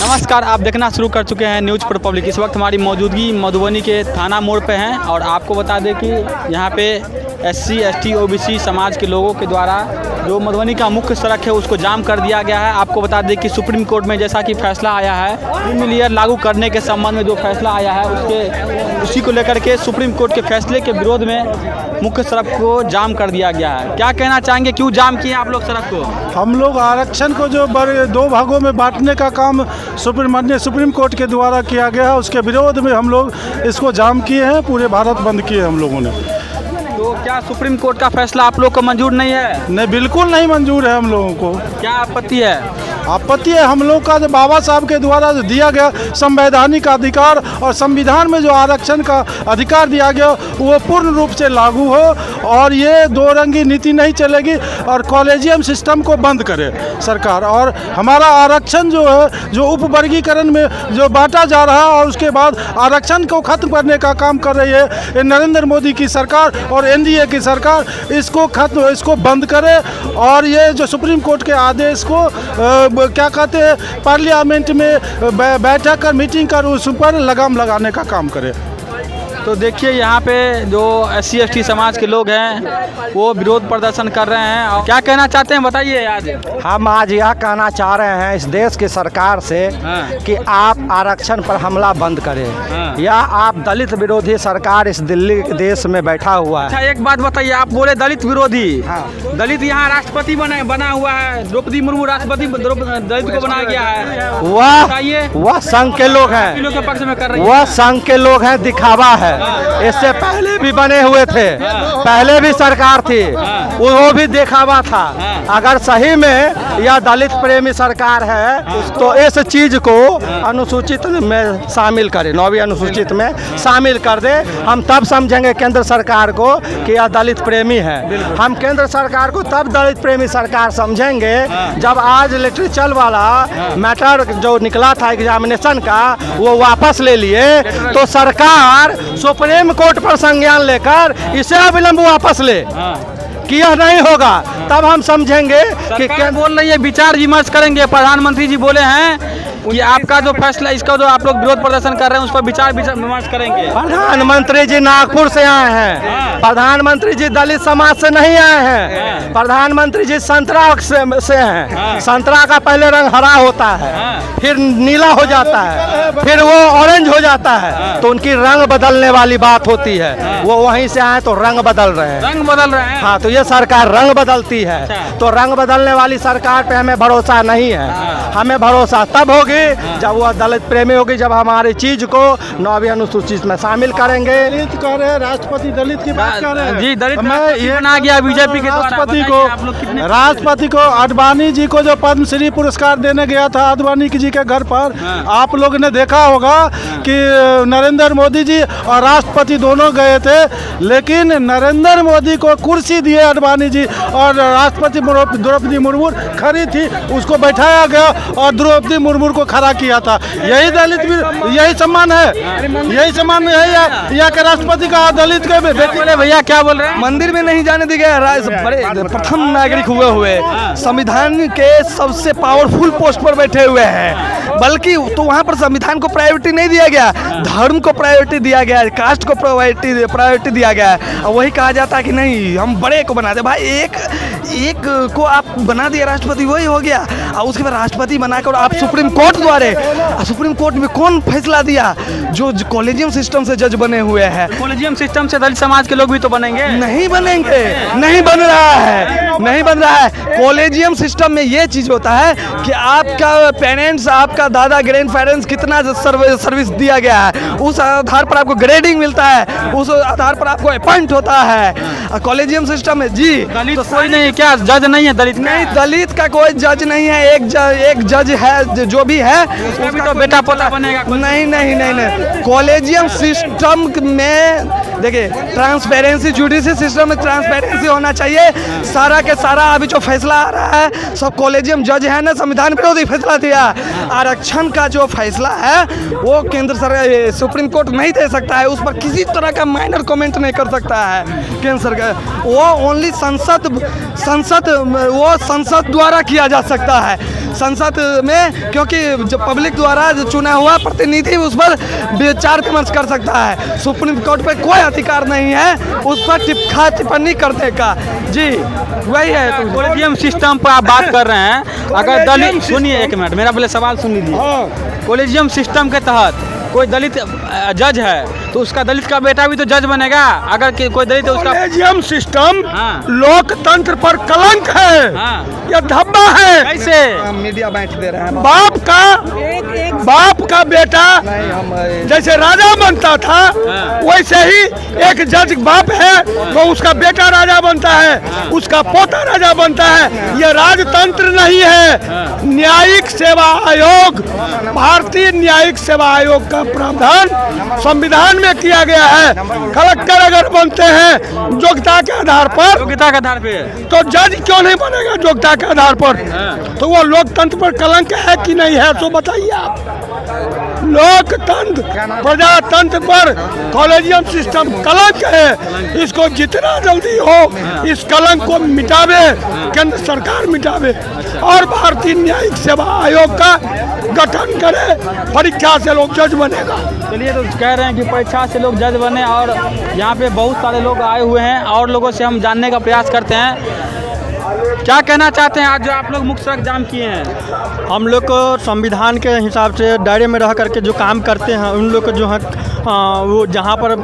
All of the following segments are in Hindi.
नमस्कार, आप देखना शुरू कर चुके हैं न्यूज़ पर पब्लिक। इस वक्त हमारी मौजूदगी मधुबनी के थाना मोड़ पे हैं और आपको बता दें कि यहाँ पे SC ST OBC समाज के लोगों के द्वारा जो मधुबनी का मुख्य सड़क है उसको जाम कर दिया गया है। आपको बता दें कि सुप्रीम कोर्ट में जैसा कि फैसला आया है क्रीमी लेयर लागू करने के संबंध में जो फैसला आया है उसी को लेकर के सुप्रीम कोर्ट के फैसले के विरोध में मुख्य सड़क को जाम कर दिया गया है। क्या कहना चाहेंगे, क्यों जाम किए आप लोग सड़क को? हम लोग आरक्षण को जो दो भागों में बांटने का काम सुप्रीम कोर्ट के द्वारा किया गया है उसके विरोध में हम लोग इसको जाम किए हैं। पूरे भारत बंद किए हम लोगों ने। तो क्या सुप्रीम कोर्ट का फैसला आप लोग को मंजूर नहीं है? नहीं, बिल्कुल नहीं मंजूर है हम लोगों को। क्या आपत्ति है? आपत्ति है हम लोग का जो बाबा साहब के द्वारा जो दिया गया संवैधानिक अधिकार और संविधान में जो आरक्षण का अधिकार दिया गया वो पूर्ण रूप से लागू हो और ये दो रंगी नीति नहीं चलेगी और कॉलेजियम सिस्टम को बंद करे सरकार। और हमारा आरक्षण जो है जो उप वर्गीकरण में जो बांटा जा रहा है और उसके बाद आरक्षण को खत्म करने का काम कर रही है ये नरेंद्र मोदी की सरकार और NDA की सरकार। इसको बंद करे और ये जो सुप्रीम कोर्ट के आदेश को क्या कहते हैं पार्लियामेंट में बैठक कर मीटिंग कर उस पर लगाम लगाने का काम करे। तो देखिए यहाँ पे जो SC ST समाज के लोग हैं वो विरोध प्रदर्शन कर रहे हैं और क्या कहना चाहते हैं बताइए। आज हम आज यह कहना चाह रहे हैं इस देश की सरकार से कि आप आरक्षण पर हमला बंद करें या आप दलित विरोधी सरकार इस दिल्ली देश में बैठा हुआ है। अच्छा, एक बात बताइए, आप बोले दलित विरोधी। दलित यहाँ राष्ट्रपति बना हुआ है, द्रौपदी मुर्मू राष्ट्रपति दलित को बनाया गया है। वह संघ के लोग हैं, के पक्ष में कर रहे हैं। वह संघ के लोग हैं, दिखावा है। इससे पहले भी बने हुए थे, पहले भी सरकार थी, वो भी दिखावा था। अगर सही में यह दलित प्रेमी सरकार है तो इस चीज को अनुसूचित में शामिल करे, 9वीं अनुसूचित में शामिल कर दे। हम तब समझेंगे केंद्र सरकार को कि यह दलित प्रेमी है। हम केंद्र सरकार को तब दलित प्रेमी सरकार समझेंगे जब आज लिटरेचर वाला मैटर जो निकला था एग्जामिनेशन का वो वापस ले लिए तो सरकार सुप्रीम कोर्ट पर संज्ञान लेकर इसे अविलंब वापस ले कि यह नहीं होगा। तब हम समझेंगे कि क्या बोल रही है, विचार विमर्श करेंगे। प्रधानमंत्री जी बोले हैं कि आपका जो फैसला इसका जो आप लोग विरोध प्रदर्शन कर रहे हैं उस पर विचार विमर्श करेंगे। प्रधानमंत्री जी नागपुर से आए हैं, प्रधानमंत्री जी दलित समाज से नहीं आए हैं, प्रधानमंत्री जी संतरा से हैं। संतरा का पहले रंग हरा होता है, फिर नीला हो जाता है, फिर वो ऑरेंज हो जाता है, तो उनकी रंग बदलने वाली बात होती है। वो वहीं से आए तो रंग बदल रहे हैं। हाँ, तो ये सरकार रंग बदलती है। तो रंग बदलने वाली सरकार पे हमें भरोसा नहीं है। हमें भरोसा तब होगी जब वह दलित प्रेमी होगी, जब हमारी चीज को 9वीं अनुसूचित में शामिल करेंगे। दलित कर रहे राष्ट्रपति दलित की बात कर रहे हैं जी। दलित मैं ये बना गया बीजेपी के राष्ट्रपति को आडवाणी जी को जो पद्मश्री पुरस्कार देने गया था आडवाणी जी के घर पर, आप लोग ने देखा होगा कि नरेंद्र मोदी जी और राष्ट्रपति दोनों गए थे, लेकिन नरेंद्र मोदी को कुर्सी दिए आडवाणी जी और राष्ट्रपति द्रौपदी मुर्मू खड़ी थी, उसको बैठाया गया और द्रौपदी मुर्मू को खड़ा किया था। यही दलित यही सम्मान है, यही सम्मान यही है या के राष्ट्रपति का दलित के बेटे। भैया क्या बोल रहे हैं? मंदिर में नहीं जाने दिए गए, बड़े प्रथम नागरिक हुए संविधान के सबसे पावरफुल पोस्ट पर बैठे हुए हैं, बल्कि तो वहाँ पर संविधान को प्रायोरिटी नहीं दिया गया, धर्म को प्रायोरिटी दिया गया, कास्ट को प्रायोरिटी दिया गया है। और वही कहा जाता है कि नहीं हम बड़े को बना दे। भाई एक को आप बना दिया राष्ट्रपति, वही हो गया। और उसके बाद राष्ट्रपति बनाकर आप सुप्रीम कोर्ट द्वारे, सुप्रीम कोर्ट में कौन फैसला दिया? जो कॉलेजियम सिस्टम से जज बने हुए हैं। कॉलेजियम सिस्टम से दलित समाज के लोग भी तो बनेंगे? नहीं बनेंगे, नहीं बन रहा है, नहीं बन रहा है। कॉलेजियम सिस्टम में ये चीज होता है कि आपका पेरेंट्स, आपका दादा ग्रैंड पेरेंट्स कितना सर्विस दिया गया है, उस आधार पर आपको ग्रेडिंग मिलता है, उस आधार पर आपको अपॉइंट होता है। कॉलेजियम सिस्टम में जी तो कोई नहीं, क्या जज नहीं है दलित? नहीं, दलित का कोई जज नहीं है। एक जज है जो भी है उसका भी तो बेटा पोता बनेगा। नहीं नहीं नहीं नहीं, कॉलेजियम सिस्टम में देखिए ट्रांसपेरेंसी, जुडिशरी सिस्टम में ट्रांसपेरेंसी होना चाहिए। सारा के सारा अभी जो फैसला आ रहा है सब कॉलेजियम जज है ना, संविधान विरोधी फैसला दिया। आरक्षण का जो फैसला है वो केंद्र सरकार, सुप्रीम कोर्ट नहीं दे सकता है, उस पर किसी तरह का माइनर कमेंट नहीं कर सकता है केंद्र सरकार। वो ओनली संसद द्वारा किया जा सकता है, संसद में, क्योंकि जो पब्लिक द्वारा जो चुना हुआ प्रतिनिधि उस पर विचार विमर्श कर सकता है। सुप्रीम कोर्ट पे कोई अधिकार नहीं है उस पर टिप्पणी करने का। जी वही है। कॉलेजियम सिस्टम पर आप बात कर रहे हैं, अगर दलित, सुनिए एक मिनट, मेरा पहले सवाल सुन लीजिए। कॉलेजियम सिस्टम के तहत कोई दलित जज है तो उसका दलित का बेटा भी तो जज बनेगा। अगर कोई दलित है उसका कॉलेजियम सिस्टम हाँ। लोकतंत्र पर कलंक है, हाँ। यह धब्बा है। कैसे? मीडिया बैठ दे रहे हैं। बाप का बेटा जैसे राजा बनता था वैसे ही एक जज बाप है तो उसका बेटा राजा बनता है, उसका पोता राजा बनता है। यह राजतंत्र नहीं है। न्यायिक सेवा आयोग, भारतीय न्यायिक सेवा आयोग का प्रावधान संविधान में किया गया है। कलेक्टर अगर बनते हैं योग्यता के आधार पर, तो जज क्यों नहीं बनेगा योग्यता के आधार पर? तो वो लोकतंत्र पर कलंक है कि नहीं है, तो बताइए आप। लोकतंत्र, प्रजातंत्र पर कॉलेजियम सिस्टम कलंक है। इसको जितना जल्दी हो इस कलंक को मिटावे, केंद्र सरकार मिटावे और भारतीय न्यायिक सेवा आयोग का गठन करे। परीक्षा से लोग जज बनेगा। चलिए, तो कह रहे हैं कि परीक्षा से लोग जज बने, और यहाँ पे बहुत सारे लोग आए हुए हैं और लोगों से हम जानने का प्रयास करते हैं। क्या कहना चाहते हैं आज जो आप लोग मुख्य सड़क जाम किए हैं? हम लोग को संविधान के हिसाब से दायरे में रह करके जो काम करते हैं उन लोग को जो है वो जहाँ पर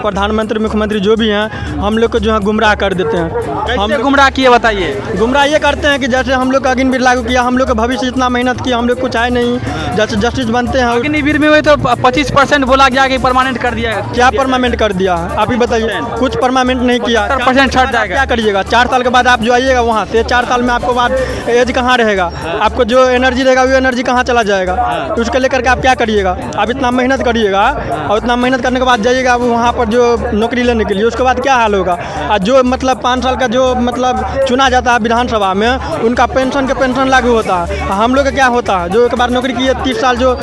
प्रधानमंत्री मुख्यमंत्री जो भी हैं हम लोग को जो है गुमराह कर देते हैं। हम लोग गुमराह किए, बताइए। गुमराह ये करते हैं कि जैसे हम लोग का अग्निवीर लागू किया, हम लोग का भविष्य इतना मेहनत किया, हम लोग कुछ आए नहीं, जैसे जस्टिस बनते हैं। अग्निवीर में हुए तो 25% बोला गया कि परमानेंट कर दिया। क्या परमानेंट कर दिया है आप ही बताइए? कुछ परमानेंट नहीं किया। 70% छट जाएगा। क्या करिएगा? 4 साल के बाद आप जो आइएगा वहाँ से, 4 साल में आपको बाद एज कहाँ रहेगा? आपको जो एनर्जी रहेगा वो एनर्जी कहाँ चला जाएगा? उसको लेकर के आप क्या करिएगा? आप इतना मेहनत करिएगा और इतना मेहनत करने के बाद जाइएगा वहाँ पर जो नौकरी लेने के लिए, उसके बाद क्या हाल होगा? और जो मतलब 5 साल का जो मतलब चुना जाता है विधानसभा में, उनका पेंशन लागू होता है। हम लोग का क्या होता है? जो एक बार नौकरी की 30 साल जो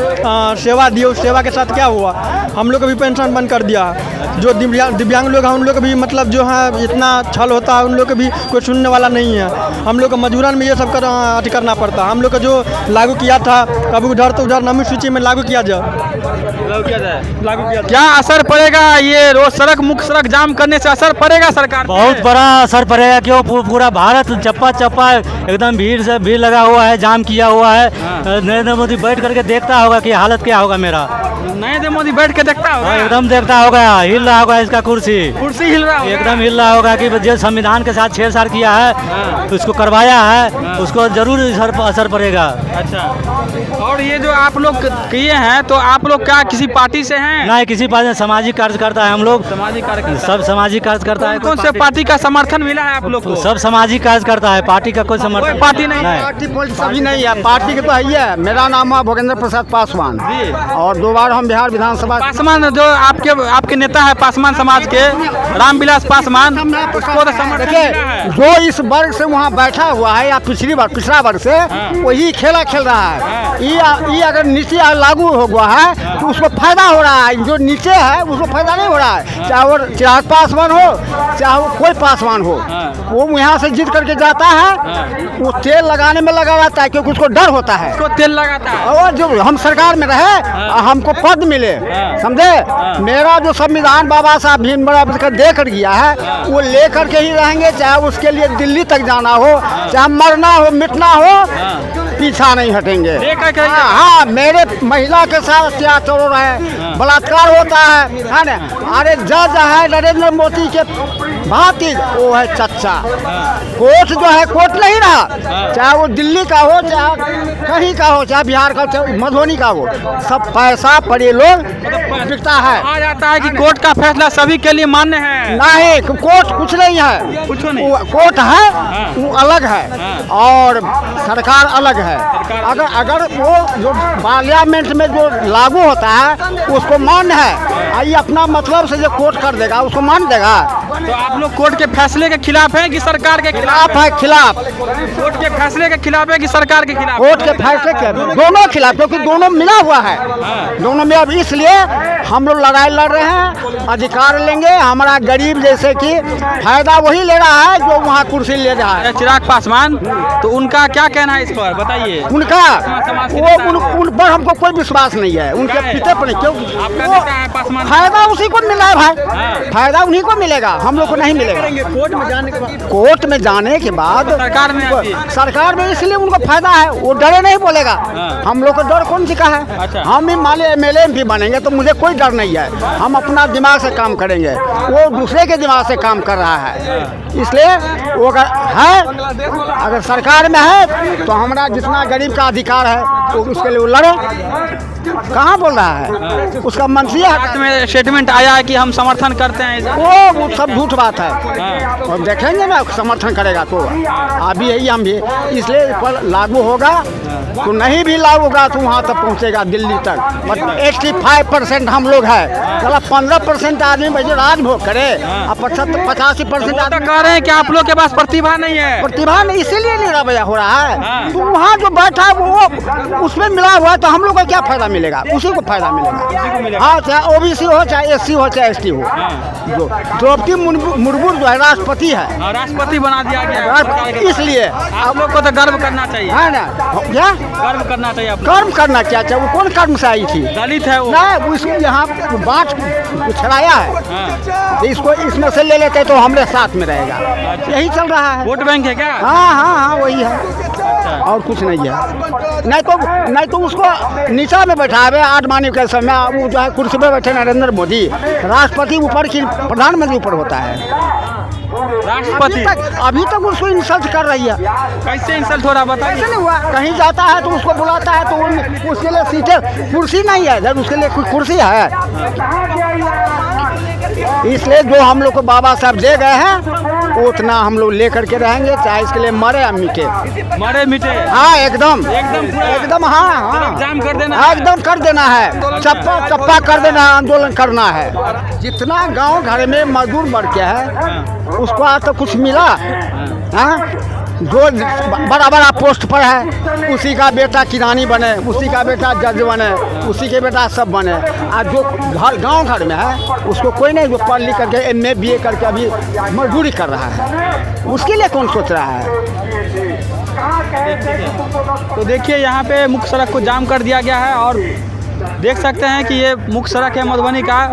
सेवा दी, उस सेवा के साथ क्या हुआ? हम लोग का भी पेंशन बंद कर दिया। जो दिव्यांग लोग हैं उन लोग का भी मतलब जो है इतना छल होता है, उन लोग का भी कोई सुनने वाला नहीं है। हम लोग को मजबूरन में ये सब करना पड़ता है। हम लोग का जो लागू किया था कभी उधर तो उधर नमी सूची में लागू किया जाए। क्या असर पड़ेगा? ये रोज सड़क, मुख्य सड़क जाम करने से असर पड़ेगा सरकार? बहुत बड़ा असर पड़ेगा। क्यों पूरा भारत चप्पा चप्पा एकदम भीड़ लगा हुआ है, जाम किया हुआ है। नरेंद्र मोदी बैठ करके देखता होगा कि हालत क्या होगा मेरा। नरेंद्र मोदी बैठ के देखता होगा, एकदम देखता होगा, हिल रहा होगा इसका कुर्सी हिल रहा होगा, एकदम हिल रहा होगा कि जो संविधान के साथ छेड़छाड़ किया है, उसको करवाया है, उसको जरूर असर पड़ेगा। अच्छा, और ये जो आप लोग किए हैं तो आप लोग क्या किसी पार्टी से हैं? नहीं, किसी पार्टी, सामाजिक कार्य करता है हम लोग। सामाजिक कार्य, सब सामाजिक कार्य करता है। कौन से पार्टी का समर्थन मिला है आप लोग को? सब सामाजिक कार्य करता है, पार्टी का कोई समर्थन? पार्टी नहीं, पार्टी पॉलिटिक्स अभी नहीं है। पार्टी के तो है ही है। मेरा नाम है भोगेंद्र प्रसाद पासवान और 2 बार हम बिहार विधानसभा। पासवान जो आपके नेता है पासवान समाज के, रामविलास पासवान, उसको तो समर्थन मिला है। जो इस वर्ग से वहाँ बैठा हुआ है या पिछड़ा वर्ग से वही खेला खेल रहा है। ये अगर नीचे लागू हो गया है तो उसको फायदा हो रहा है, जो नीचे है उसको फायदा नहीं हो रहा है। चाहे वो चिराग पासवान हो, चाहे वो कोई पासवान हो, वो यहाँ से जीत करके जाता है, वो तेल लगाने में लगा रहता है क्योंकि उसको डर होता है। उसको तेल लगाता है। और जो हम सरकार में रहे हमको पद मिले, समझे? मेरा जो संविधान बाबा साहब भीमराव अम्बेडकर दे कर गया है वो ले करके ही रहेंगे, चाहे उसके लिए दिल्ली तक जाना हो, चाहे मरना हो, मिटना हो, पीछा नहीं हटेंगे। हाँ, हाँ, मेरे महिला के साथ अत्याचार हो रहा है, बलात्कार होता है ना। अरे जज है नरेंद्र मोदी के भाती, वो है चच्चा। कोर्ट जो है कोर्ट नहीं रहा, चाहे वो दिल्ली का हो, चाहे कहीं का हो, चाहे बिहार का, चाहे मधुबनी का हो, सब पैसा पर ये लोग बिकता है। कहा जाता है कि कोर्ट का फैसला सभी के लिए मान्य है। नहीं, कोर्ट कुछ नहीं है, कुछ नहीं। कोर्ट है वो अलग है और सरकार अलग है। अगर वो जो पार्लियामेंट में जो लागू होता है उसको मान्य है, ये अपना मतलब से जो कोर्ट कर देगा उसको मान देगा। तो आप लोग कोर्ट के फैसले के खिलाफ हैं कि सरकार के खिलाफ? खिलाफ है, खिलाफ। कोर्ट के फैसले के खिलाफ है कि सरकार के खिलाफ? कोर्ट के फैसले के दोनों खिलाफ, क्योंकि दोनों मिला हुआ है दोनों में। अब इसलिए हम लोग लड़ाई लड़ रहे हैं, अधिकार लेंगे। हमारा गरीब जैसे कि फायदा वही ले रहा है जो वहाँ कुर्सी ले रहा है। चिराग पासवान, तो उनका क्या कहना है इस पर बताइए? उनका उन पर हमको कोई विश्वास नहीं है, उनके पिता पर नहीं, क्योंकि फायदा उसी को मिला है भाई, फायदा उन्हीं को मिलेगा, हम लोग को नहीं मिलेगा। कोर्ट में जाने के बाद कोर्ट में जाने के बाद सरकार में इसलिए उनको फायदा है, वो डरे नहीं बोलेगा। हम लोग को डर कौन सी का है? अच्छा। हम ही मान लीजिए MLA MP बनेंगे तो मुझे कोई डर नहीं है, हम अपना दिमाग से काम करेंगे, वो दूसरे के दिमाग से काम कर रहा है। इसलिए वो अगर है, अगर सरकार में है तो हमारा जितना गरीब का अधिकार है तो उसके लिए वो लड़े। कहाँ बोल रहा है? उसका मंत्री में स्टेटमेंट आया है कि हम समर्थन करते हैं। वो सब झूठ बात है, और देखेंगे ना समर्थन करेगा तो अभी यही हम भी, इसलिए पर लागू होगा तो नहीं भी लागू होगा तो वहाँ तक पहुँचेगा दिल्ली तक। मतलब 85% हम लोग है, चला 15% आदमी भाई राजभोग करे, अब 85% तो कह रहे हैं कि आप लोग के पास प्रतिभा नहीं है। प्रतिभा नहीं, इसीलिए नहीं रवैया हो रहा है। तो वहाँ जो बैठा है वो उसमें मिला हुआ है, तो हम लोग को क्या फायदा मिलेगा? उसी को फायदा मिलेगा। हाँ, चाहे OBC हो, चाहे SC हो, चाहे ST हो। जो द्रौपदी मुर्मू जो है राष्ट्रपति है, राष्ट्रपति बना दिया गया, इसलिए आप लोग को तो गर्व करना चाहिए, है ना? क्या गर्व करना चाहिए? कर्म करना क्या चाहिए? वो कौन कर्म से आई थी? दलित है वो। नहीं, वो इसको यहाँ बांट छड़ाया है, इसको इसमें से ले लेते तो हमारे साथ में रहेगा, यही चल रहा है। वोट बैंक है क्या? हाँ हाँ हाँ, वही है, और कुछ नहीं है। नहीं तो उसको नीचा में बैठावे आडवाणी के समय, वो जो है कुर्सी पे बैठे नरेंद्र मोदी, राष्ट्रपति ऊपर की प्रधानमंत्री ऊपर होता है। राष्ट्रपति अभी तक उसको इंसल्ट कर रही है। कैसे इंसल्ट हो रहा बताइए? कैसे नहीं हुआ? कहीं जाता है तो उसको बुलाता है तो उसके लिए सीटें, कुर्सी नहीं है, जब उसके लिए कोई कुर्सी है। इसलिए जो हम लोग को बाबा साहब दे गए हैं उतना हम लोग लेकर के रहेंगे, चाहे इसके लिए मरे या मिटे। मरे मिटे? हाँ, एकदम एकदम हाँ हाँ, जाम कर देना, एकदम कर देना है, चप्पा कर देना, आंदोलन करना है। जितना गांव घर में मजदूर बढ़ के है उसको आज तक कुछ मिला? हाँ, जो बड़ा बड़ा पोस्ट पर है उसी का बेटा किरानी बने, उसी का बेटा जज बने, उसी के बेटा सब बने। आज जो घर गांव घर में है उसको कोई नहीं, जो पढ़ लिख करके MA BA करके अभी मजदूरी कर रहा है, उसके लिए कौन सोच रहा है? तो देखिए यहाँ पे मुख्य सड़क को जाम कर दिया गया है और देख सकते हैं कि ये मुख्य सड़क है मधुबनी का,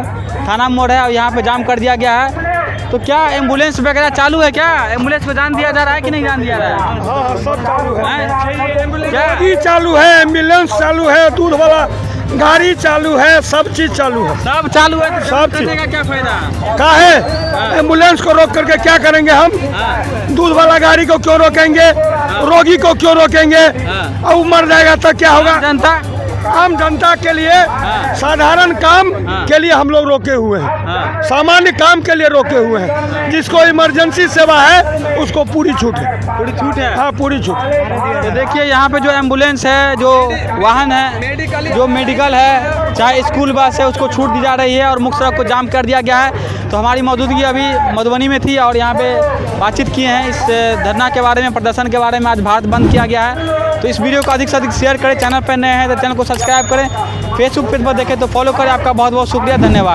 थाना मोड़ है और यहाँ पे जाम कर दिया गया है। तो क्या एम्बुलेंस वगैरह चालू है? क्या एम्बुलेंस को जान दिया जा रहा है कि नहीं जान दिया जा रहा है? हाँ, सब चालू है, क्या गाड़ी चालू है, एम्बुलेंस चालू है, दूध वाला गाड़ी चालू है, सब चीज चालू है। सब चालू है, तो सब करने का क्या फायदा? का है? एम्बुलेंस को रोक करके क्या करेंगे हम? दूध वाला गाड़ी को क्यों रोकेंगे? रोगी को क्यों रोकेंगे? और वो मर जाएगा तो क्या होगा? जनता, आम जनता के लिए, साधारण काम के लिए हम लोग रोके हुए हैं, सामान्य काम के लिए रोके हुए हैं। जिसको इमरजेंसी सेवा है उसको पूरी छूट है। पूरी छूट है? हाँ, पूरी छूट। तो देखिए यहाँ पे जो एम्बुलेंस है, जो वाहन है, जो मेडिकल है, चाहे स्कूल बस है, उसको छूट दी जा रही है और मुख्य सड़क को जाम कर दिया गया है। तो हमारी मौजूदगी अभी मधुबनी में थी और यहाँ पे बातचीत किए हैं इस धरना के बारे में, प्रदर्शन के बारे में। आज भारत बंद किया गया है, तो इस वीडियो को अधिक से अधिक शेयर करें। चैनल पर नए हैं तो चैनल को सब्सक्राइब करें, फेसबुक पेज पर देखें तो फॉलो करें। आपका बहुत बहुत शुक्रिया, धन्यवाद।